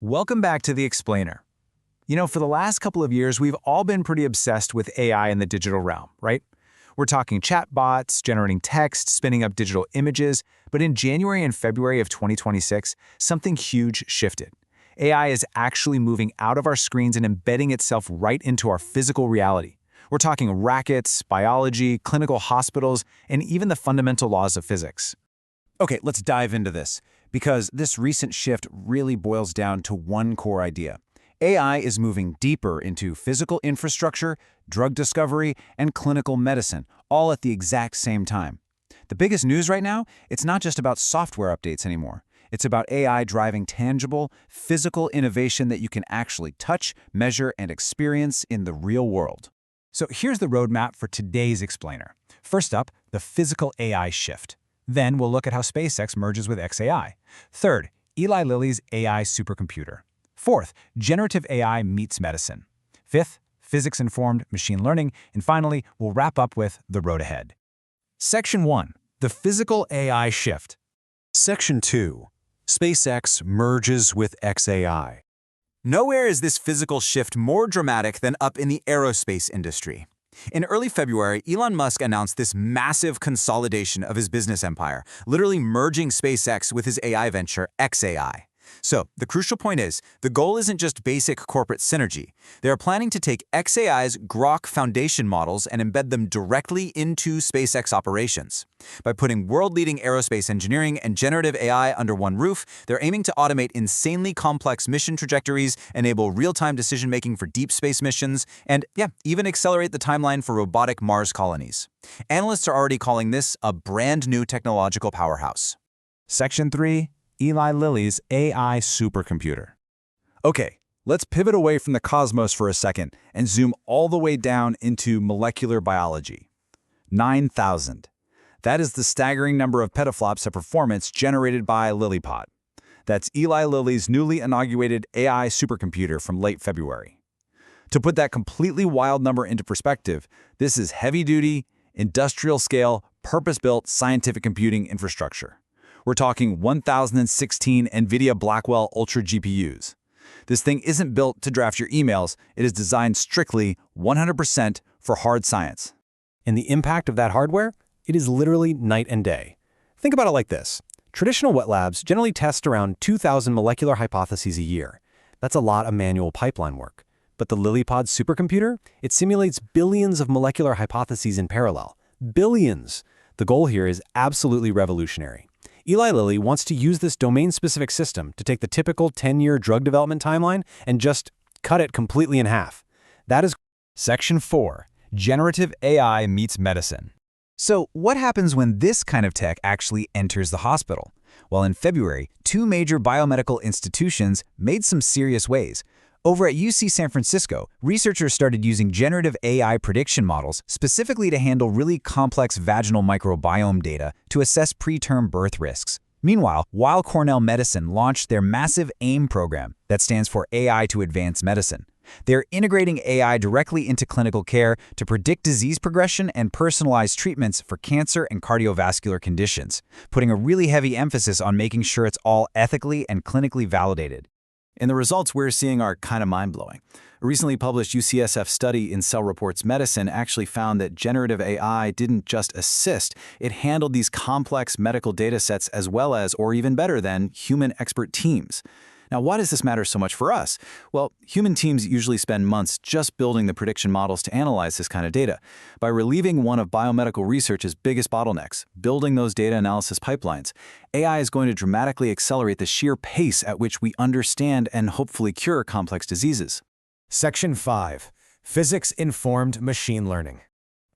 Welcome back to The Explainer. For the last couple of years, we've all been pretty obsessed with AI in the digital realm, right? We're talking chatbots, generating text, spinning up digital images, but in January and February of 2026, something huge shifted. AI is actually moving out of our screens and embedding itself right into our physical reality. We're talking rackets, biology, clinical hospitals, and even the fundamental laws of physics. Okay, let's dive into this, because this recent shift really boils down to one core idea. AI is moving deeper into physical infrastructure, drug discovery, and clinical medicine, all at the exact same time. The biggest news right now, it's not just about software updates anymore. It's about AI driving tangible, physical innovation that you can actually touch, measure, and experience in the real world. So here's the roadmap for today's Explainer. First up, the physical AI shift. Then we'll look at how SpaceX merges with xAI. Third, Eli Lilly's AI supercomputer. Fourth, generative AI meets medicine. Fifth, physics-informed machine learning. And finally, we'll wrap up with the road ahead. Section 1. The physical AI shift. Section 2. SpaceX merges with xAI. Nowhere is this physical shift more dramatic than up in the aerospace industry. In early February, Elon Musk announced this massive consolidation of his business empire, literally merging SpaceX with his AI venture, xAI. So, the crucial point is, the goal isn't just basic corporate synergy. They are planning to take xAI's Grok foundation models and embed them directly into SpaceX operations. By putting world-leading aerospace engineering and generative AI under one roof, they're aiming to automate insanely complex mission trajectories, enable real-time decision-making for deep space missions, and, even accelerate the timeline for robotic Mars colonies. Analysts are already calling this a brand new technological powerhouse. Section 3. Eli Lilly's AI supercomputer. Okay, let's pivot away from the cosmos for a second and zoom all the way down into molecular biology. 9,000. That is the staggering number of petaflops of performance generated by LillyPod. That's Eli Lilly's newly inaugurated AI supercomputer from late February. To put that completely wild number into perspective, this is heavy-duty, industrial-scale, purpose-built scientific computing infrastructure. We're talking 1016 NVIDIA Blackwell Ultra GPUs. This thing isn't built to draft your emails. It is designed strictly 100% for hard science. And the impact of that hardware? It is literally night and day. Think about it like this. Traditional wet labs generally test around 2,000 molecular hypotheses a year. That's a lot of manual pipeline work. But the LillyPod supercomputer? It simulates billions of molecular hypotheses in parallel. Billions! The goal here is absolutely revolutionary. Eli Lilly wants to use this domain-specific system to take the typical 10-year drug development timeline and just cut it completely in half. That is Section 4. Generative AI meets medicine. So what happens when this kind of tech actually enters the hospital? Well, in February, two major biomedical institutions made some serious waves. Over at UC San Francisco, researchers started using generative AI prediction models specifically to handle really complex vaginal microbiome data to assess preterm birth risks. Meanwhile, Weill Cornell Medicine launched their massive AIM program that stands for AI to Advance Medicine. They're integrating AI directly into clinical care to predict disease progression and personalize treatments for cancer and cardiovascular conditions, putting a really heavy emphasis on making sure it's all ethically and clinically validated. And the results we're seeing are kind of mind-blowing. A recently published UCSF study in Cell Reports Medicine actually found that generative AI didn't just assist, it handled these complex medical data sets as well as, or even better than, human expert teams. Now, why does this matter so much for us? Well, human teams usually spend months just building the prediction models to analyze this kind of data. By relieving one of biomedical research's biggest bottlenecks, building those data analysis pipelines, AI is going to dramatically accelerate the sheer pace at which we understand and hopefully cure complex diseases. Section 5. Physics-informed machine learning.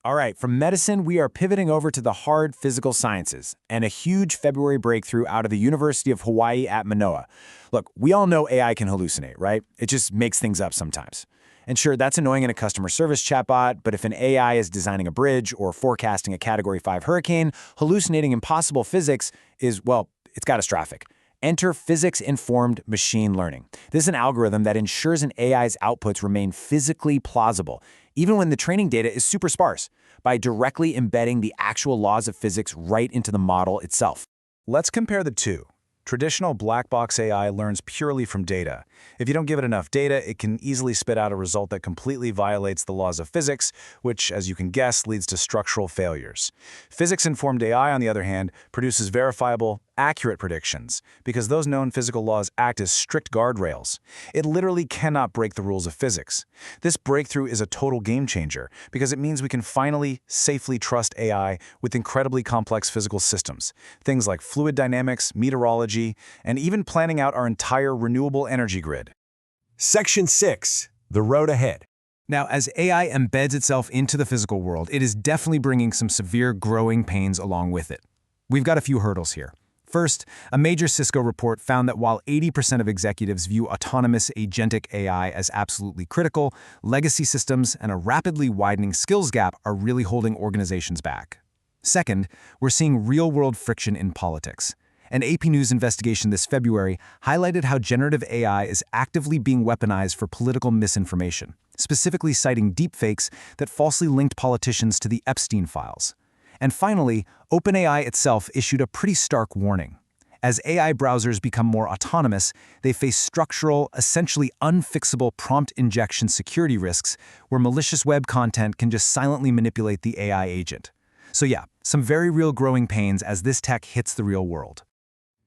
All right, from medicine, we are pivoting over to the hard physical sciences and a huge February breakthrough out of the University of Hawaii at Manoa. Look, we all know AI can hallucinate, right? It just makes things up sometimes. And sure, that's annoying in a customer service chatbot, but if an AI is designing a bridge or forecasting a Category 5 hurricane, hallucinating impossible physics is, well, it's catastrophic. Enter physics-informed machine learning. This is an algorithm that ensures an AI's outputs remain physically plausible, even when the training data is super sparse, by directly embedding the actual laws of physics right into the model itself. Let's compare the two. Traditional black box AI learns purely from data. If you don't give it enough data, it can easily spit out a result that completely violates the laws of physics, which, as you can guess, leads to structural failures. Physics-informed AI, on the other hand, produces verifiable, accurate predictions, because those known physical laws act as strict guardrails. It literally cannot break the rules of physics. This breakthrough is a total game changer, because it means we can finally safely trust AI with incredibly complex physical systems, things like fluid dynamics, meteorology, and even planning out our entire renewable energy grid. Section 6. The road ahead. Now, as AI embeds itself into the physical world, it is definitely bringing some severe growing pains along with it. We've got a few hurdles here. First, a major Cisco report found that while 80% of executives view autonomous agentic AI as absolutely critical, legacy systems and a rapidly widening skills gap are really holding organizations back. Second, we're seeing real-world friction in politics. An AP News investigation this February highlighted how generative AI is actively being weaponized for political misinformation, specifically citing deepfakes that falsely linked politicians to the Epstein files. And finally, OpenAI itself issued a pretty stark warning. As AI browsers become more autonomous, they face structural, essentially unfixable prompt injection security risks where malicious web content can just silently manipulate the AI agent. So yeah, some very real growing pains as this tech hits the real world.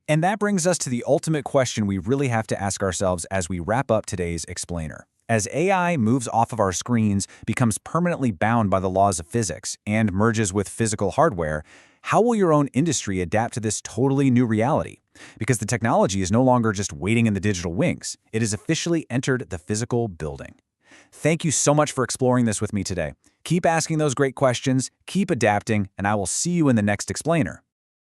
And that brings us to the ultimate question we really have to ask ourselves as we wrap up today's explainer. As AI moves off of our screens, becomes permanently bound by the laws of physics, and merges with physical hardware, how will your own industry adapt to this totally new reality? Because the technology is no longer just waiting in the digital wings. It has officially entered the physical building. Thank you so much for exploring this with me today. Keep asking those great questions, keep adapting, and I will see you in the next explainer.